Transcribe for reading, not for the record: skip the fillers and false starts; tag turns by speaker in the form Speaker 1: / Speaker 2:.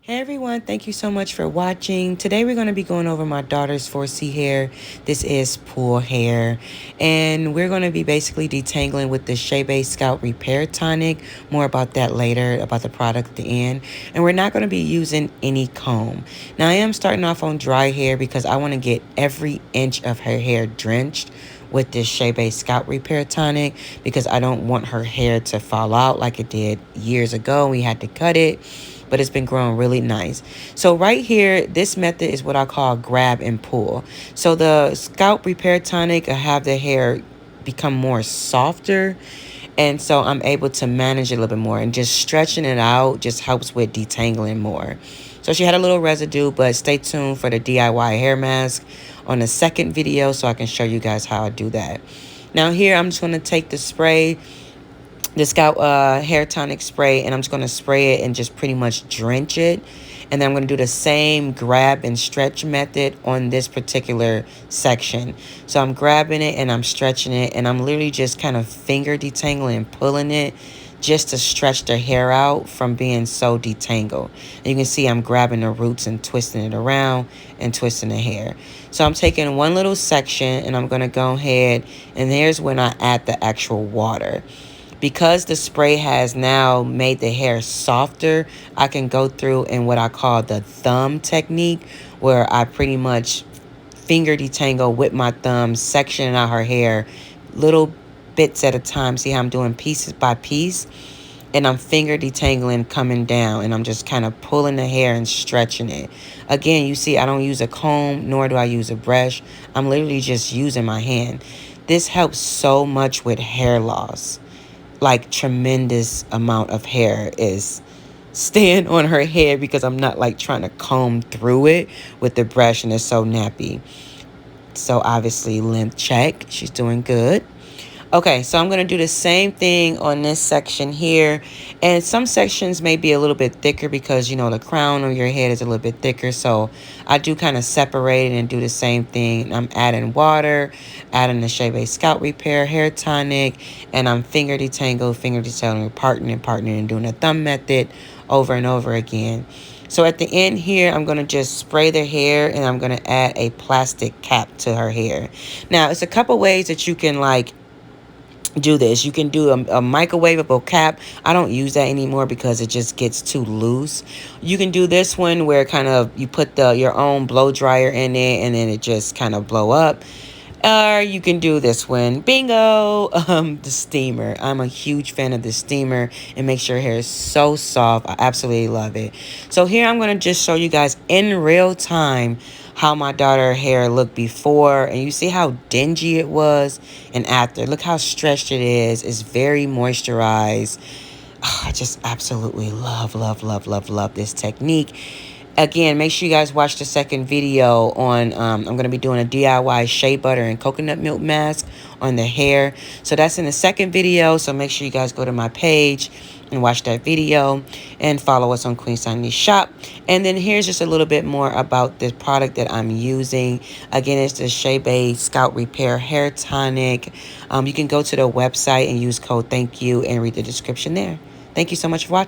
Speaker 1: Hey everyone, thank you so much for watching. Today we're going to be going over my daughter's 4C hair. This is pool hair. And we're going to be basically detangling with the Chebe Scalp Repair Tonic. More about that later, about the product at the end. And we're not going to be using any comb. Now I am starting off on dry hair because I want to get every inch of her hair drenched with this Chebe Scalp Repair Tonic because I don't want her hair to fall out like it did years ago. We had to cut it, but it's been growing really nice. So right here, this method is what I call grab and pull. So the Scalp Repair Tonic, I have the hair become more softer, and so I'm able to manage it a little bit more, and just stretching it out just helps with detangling more. So she had a little residue, but stay tuned for the DIY hair mask on the second video so I can show you guys how I do that. Now here, I'm just going to take the spray, the Scalp hair tonic spray, and I'm just going to spray it and just pretty much drench it. And then I'm going to do the same grab and stretch method on this particular section. So I'm grabbing it and I'm stretching it, and I'm literally just kind of finger detangling and pulling it just to stretch the hair out from being so detangled. And you can see I'm grabbing the roots and twisting it around and twisting the hair. So I'm taking one little section and I'm going to go ahead, and here's when I add the actual water. Because the spray has now made the hair softer, I can go through in what I call the thumb technique, where I pretty much finger detangle with my thumb, sectioning out her hair little bits at a time. See how I'm doing pieces by piece? And I'm finger detangling coming down, and I'm just kind of pulling the hair and stretching it. Again, you see I don't use a comb, nor do I use a brush. I'm literally just using my hand. This helps so much with hair loss. Like, tremendous amount of hair is staying on her head because I'm not like trying to comb through it with the brush, and it's so nappy. So obviously length check, she's doing good. Okay, so I'm going to do the same thing on this section here. And some sections may be a little bit thicker because, you know, the crown of your head is a little bit thicker. So I do kind of separate it and do the same thing. I'm adding water, adding the Chebe Scalp Repair Hair Tonic, and I'm finger detangling, partnering, and doing a thumb method over and over again. So at the end here, I'm going to just spray the hair, and I'm going to add a plastic cap to her hair. Now, it's a couple ways that you can like do this. You can do a microwavable cap. I don't use that anymore because it just gets too loose. You can do this one where kind of you put your own blow dryer in it, and then it just kind of blow up. Or you can do this one, bingo, the steamer. I'm a huge fan of the steamer. It makes your hair so soft. I absolutely love it. So here I'm going to just show you guys in real time how my daughter's hair looked before, and you see how dingy it was, and after. Look how stretched it is. It's very moisturized. Oh, I just absolutely love this technique. Again, make sure you guys watch the second video on, I'm going to be doing a DIY shea butter and coconut milk mask on the hair. So that's in the second video. So make sure you guys go to my page and watch that video and follow us on Queen Sunny Shop. And then here's just a little bit more about this product that I'm using. Again, it's the Chebe Scalp Repair Hair Tonic. You can go to the website and use code THANKYOU and read the description there. Thank you so much for watching.